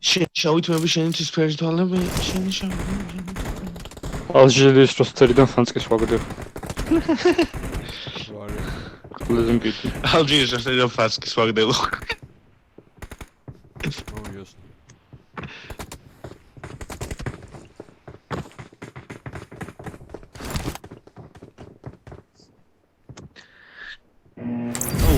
შავითმები შენთვის ფერი თვალები შენი შავი. ალჟირის როსტერიდან ფანსკის ვაგდებ. ყველაზე მკითხი. ალჟირის როსტერიდან ფანსკის ვაგდებ.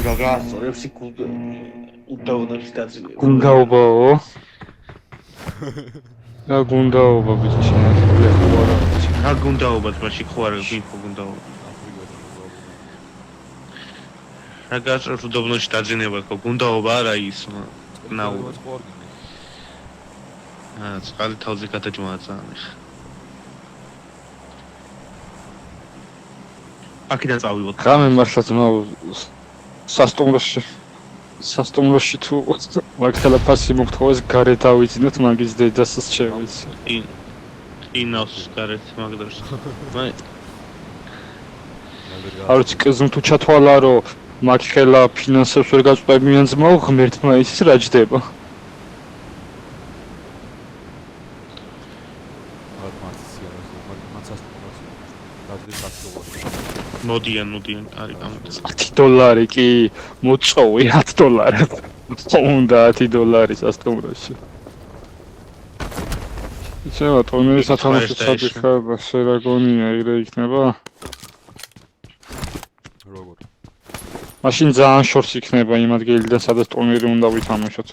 გაგასწორებს უდაუნებს დაძლევ. გუნდაობაო. რა გუნდაობა ბიჭი შეიძლება ხوارა. რა გუნდაობა თმაში ხوارა ვიფო გუნდაობა. რა გასწორებს უდაუნებში დაძინება ხო გუნდაობა არა ის ნაუ. წყალი თავზე გადაჭმაძაანი. აქედან წავივოთ. რამე მართლაც სასტუმროში თუ მაგხელა ფასი მოგთხოვეს გარეთ ავიძინოთ მაგის დედასაც შევიცი. ინავს გარეთ მაგდროს. არც კეზმ თუ ჩათვალა რომ მაგხელა ფინანსებს ვერ გაწყვეტებიან ძმაო ღმერთმა ისიც რა ჯდება. მოდიან არის ამიტომ $10 კი მოწოვე $10 უნდა $10 სასტუმროში შეიძლება ტონერი სათამაშო საფიქრება შეგონია იგრე იქნება როგორ მაშინ ძალიან შორს იქნება იმ ადგილიდან სადაც ტონერი უნდა ვითამაშოთ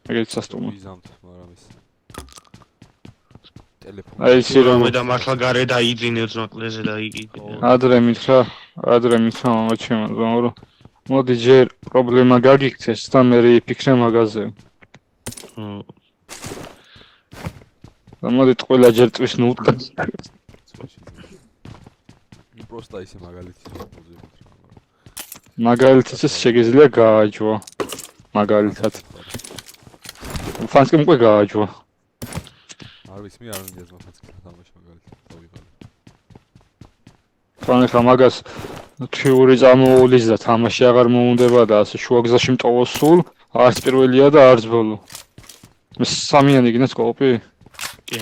ეგეც სასტუმრო აი ისე რომ მე და მართლა გარე დაიძინებს მაკლეზე და იგი ადრე მითხრა მომაჩემო რომ მოდი ჯერ პრობლემა გაგიქცეს და მე ფიქრე მაგაზე და მოდი ყველა ჯერ ტყვის ნუტყა просто ისე მაგალითად შეგიძლია გააჯვა მაგალითად ფანსკი უკვე გააჯვა მე არ მინდა ზმაფაცკი თამაში მაგალითად დავიღალე. თან ხა მაგას თვიური წამოულის და თამაში აღარ მოუნდება და ასე შუაგზაში მტოვოს სულ არც პირველია და არც ბოლო. მე სამიანი გინდა სკოპი? კი.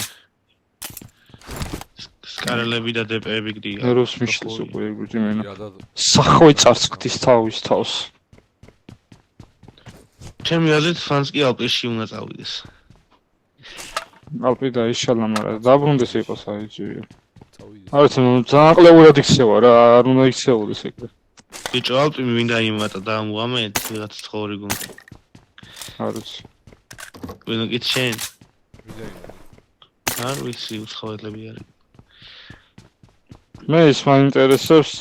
სკარელები და დპები გდია. ეროს მიშლის უკვე ეგრე მენა. სახვე წარსკდის თავის თავს. ჩემი აზრით ფანსკი ალპებში უნდა წავიდეს. ალპი და ისალა მაგრამ დაბრუნდეს იყოს აიჯია. არც ძალიან ყლეურად იქცევა რა, არ უნდა იქცეულდეს ეგრე. ბიჭო ალპი მინდა იმატა და ამუამეთ ვიღაც ცხოვრი გუნდი. არც. ვინო კი შენ. არ ვიცი უცხოელები არის. მე ის მაინტერესებს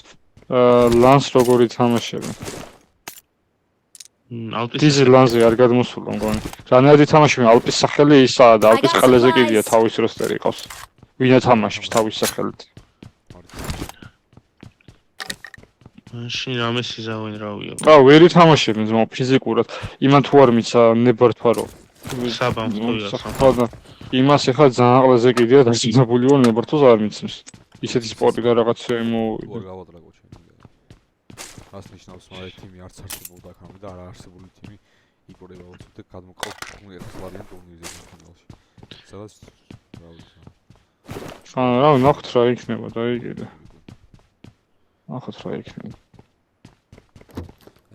ლანს როგორი თამაშები. დიზ ლანზე არ გადმოსულა მგონი. რანაირი თამაშები ალპის სახელი ისაა და ალპის ყელეზე კიდია თავის როსტერი ყავს. ვინა თამაშობს თავის სახელით. მაშინ რამე სიზავენ რავია. ვერი თამაშები ძმაო ფიზიკურად. იმან თუ არ მიცა ნებართვარო. საბამ ხო. იმას ეხლა ძალიან ყელეზე კიდია დასწრებული ვარ ნებართვას არ მიცნობს. ისეთი სპორტი და რაღაცა გავადრაგო ჩემი. რას ნიშნავს მაგ თიმი არც არსებობდა აქამდე და არ არსებული თიმი იკორება უცებ და გადმოყავს 1,000 ტურნირზე ფინალში. სადაც რა ვიცი. რა ნახოთ რა იქნება და იგივე. ნახოთ რა იქნება.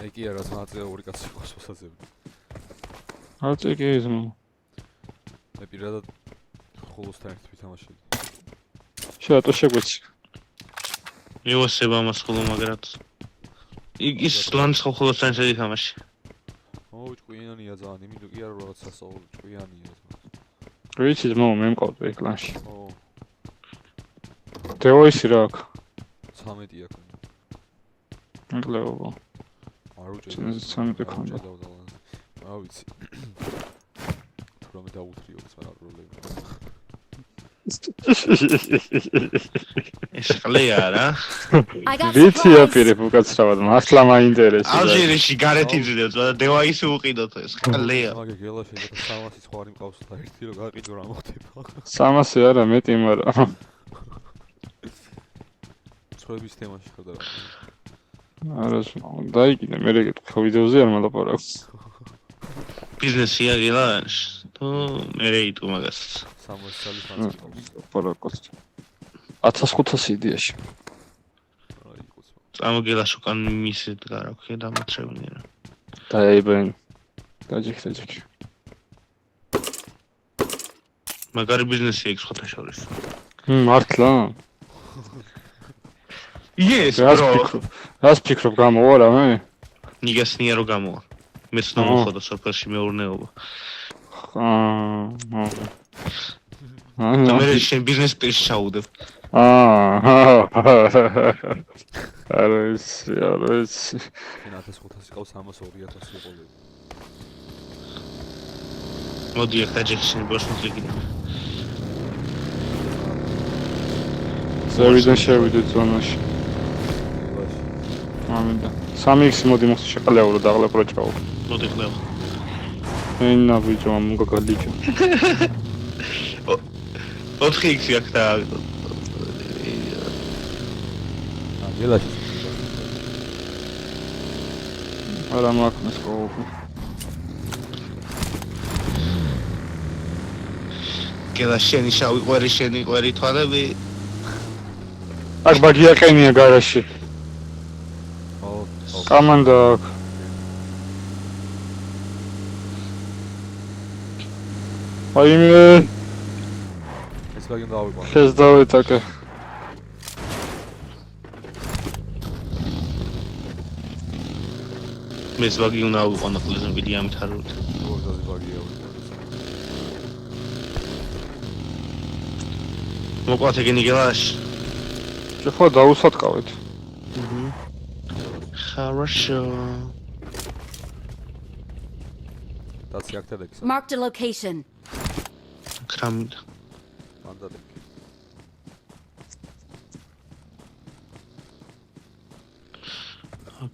აი კი არა ზმაწე ორი კაცი ყავს მოსაძებდი. არც კი ზმო. მე პირადად ხოლოსთან ერთად ვითამაშები. შეატო შეგვეცი. მივასება მას ხოლო მაგრად. ის ლანს ხოლოსთან ერთად ითამაში. ჭკვიანია ძალიან, იმიტომ კი არა რაღაც სასწავლო ჭკვიანია. ვიცი ზმო მე მყავდა ეგ ლანში. დეოისი რა აქვს? 13 აქვს. მოგლეობა. არ უჭერს. 13 ქონდა. რა ვიცი. თუ რამე დაუთრიოს რა პრობლემა. ეს ყლეა რა. ვიცი აპირებ უკაცრავად, მართლა მაინტერესებს. ალჟირში გარეთ იძინებს და დევაისი უყიდოთ ეს ყლეა. მაგე გელა შეიძლება 300 ხვარი მყავს და ერთი რო გაყიდო რა მოხდება. 300 არა მეტი მაგრამ. ცხოვრების თემაში ხარ და რა. არა, დაიგინე, მე რეგეთ ვიდეოზე არ მალაპარაკს. ბიზნესია გილანს თუ მე რეიტუ მაგას 60 წელი ფანს. პარაკოს 1500 იდეაში აი კუცო. წამოგილას უკან მისი დგარა ხო დამატრევნია დაიბენ დაჯიქ მაგარი ბიზნესია იქ სხვათა შორის მართლა yes რას ფიქრობ გამოვარ მე ნიგასნია რო გამოვა მეც ნომოხოდა სოფელში მეურნეობა და მე შენ ბიზნეს პირში ჩაუდებ არის ფინანსის 500 ყავს 32000 უყოლები. მოდი აქ დაჯექშენ ბოსნიკი ზევიდან შევიდეთ ზონაში ამინდა 3x მოდი მოხდა შეყლეავრო და აღლა პროჭაო მოდი ხლევ ენა ბიჭო ამგა გალიჯო 4x აქ და გელაში არა მაქვს ყოუხი გელა შენი შავი ყვერი შენი ყვერი თვალები აქ ბაგია ყენია გარაში კამანდა აქ აი მე ეს გაიგე დავიყვანე. ეს დავეთაკე მეც ვაგი უნდა ავიყვანო ხოლმე ვიდი ამით არ ვთ გორდაზი ბაგია. მოკლათ ეგენი გელაშ ხო დაუსატყავეთ хорошо დაცი აქ თედექს. Marked a location. კრამით მანდადეკ.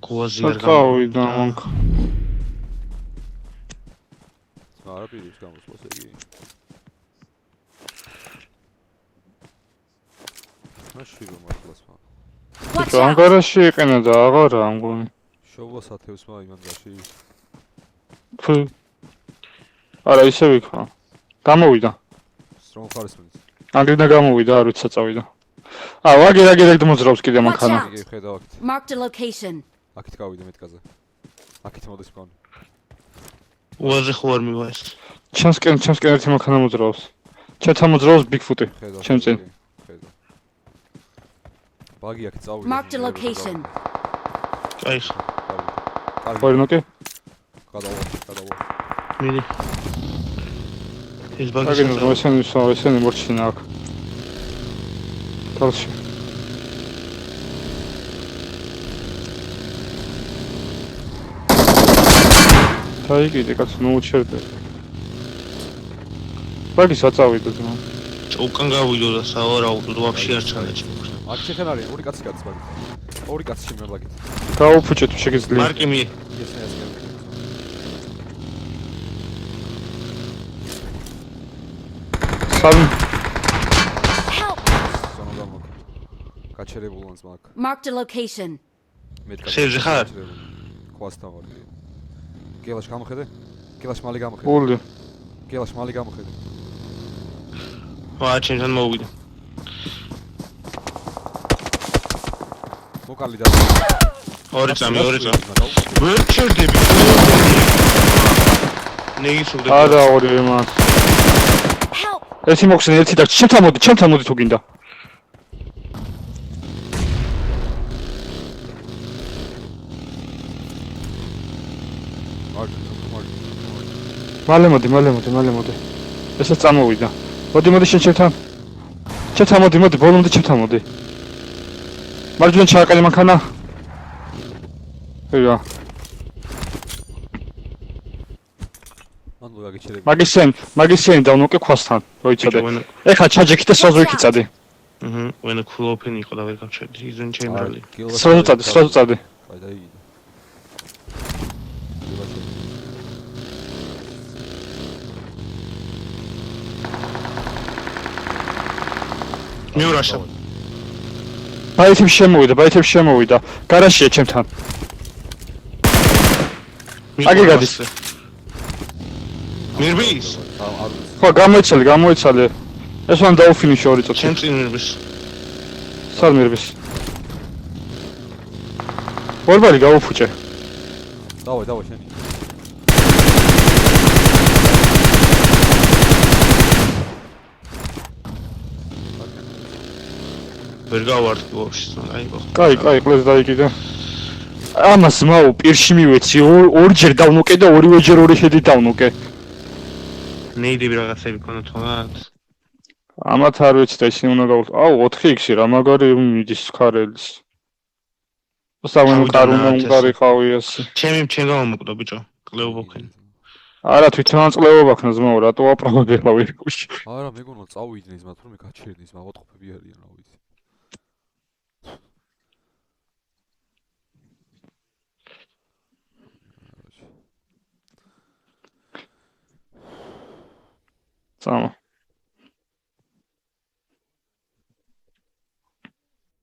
კუაზი არ საკავი და მანქ არა პირის გამოსვლას იგი. მაშინ რომ მართლაც მა. Watch ამ out! გარაში იყენა და აღარა ამგონი შოვლას ათევსმა იმან გაში. არა ისე ვიქვა გამოვიდა სტრონგ ფარსმენს. ანგრიდან გამოვიდა არ ვიცი საწავიდა ვაგი რაგ მოძრავს კიდე მანქანა იგი ხედავ აქეთ. Marked a location. აქეთ გავიდე მეტკაზე. აქეთ მოდის მქონი. უაზე ხო არ მივა ეს ჩემსკენ ერთი მანქანა მოძრავს ჩემთან მოძრავს ბიგფუტი ხედავ. ჩემ წინ ხედავ. ბაგი აქ წავიდა. Marked a location. აი ვარნოკი გადავა. მიდი ეს ბაგი აგენ ესენი მორჩინა აქ თალში დაიგიდე კაც მოუჩერდე ბაგი საწავიდა ძმა უკან გავიდო და სავარაუდოდ ვაფშე არ ჩანეჭი აქ შეხენ არის ორი კაცი გადის ბაგი. ორი კაცი შემებაგით. გაუფუჭეთ შეგიძლია მარკი მი ესეა ეს. სამი Help! ზონოდამო. გაჩერებულანს მაგ. Marked a location. სევზე ხარ? ყვასთან ვარ. გელაშ გამოხედე? გელაშ მალი გამოხედე? ული გელაშ მალი გამოხედე? ვა ჩემთან მოვიდა მოკალი და ორი წამი ვერ ჩერდები ნეისურდა არა ორი მას Help! ერთი მოხსენე ერთი და ჩემთან მოდი თუ გინდა მალე მოდი ესაც წამოვიდა მოდი შენ ჩემთან მოდი ბოლომდე ჩემთან მოდი მარჯვენა ჩააყენე მანქანა ეა ანუ გაგიჩერები მაგისენ და უნოკე ქვასთან როიცოდე ეხა ჩაჯექი და სრაზუ იქიცადე ვენა ქულოფენი იყო და ვერ გავჩერდი იზენ ჩემბრალი სრაზუ წადე აი დაიგე მიურაშა ბაითებს შემოვიდა გარაშია ჩემთან აგი გადის მირბის? არ ვიცი. ხო, გამოიცალე. ეს ვან დაუფინიშო ორი წუთი. ჩემ წინ მირბის. სარმირბის. ორბალი გაუფუჭე. დავай შენი. ვერ გავარდი ვაფშე, აიღო. კაი, ყლეს დაიკიდე. ამას მაო პირში მივეცი, ორჯერ დავნოკე და ორივეჯერ ორი ხედი დავნოკე. ნეიდები რაღაცები ქონდა თქონდათ? ამათ არ ვიცი და ისინი უნდა გავრთ. აუ 4x-ი რა მაგარი მიდის ქარელის. სამუნკარი ყავიას. ჩემ გამომკვდა ბიჭო. კლეობა ხენ. არა თვითონ წლეობა ქნას მაო რატო აპრობები ხავი გუშ. არა მეგონა წავიდნენ მათ რომ გაჩერდეს მაგოთყოფები არიან რა ვიცი. Само.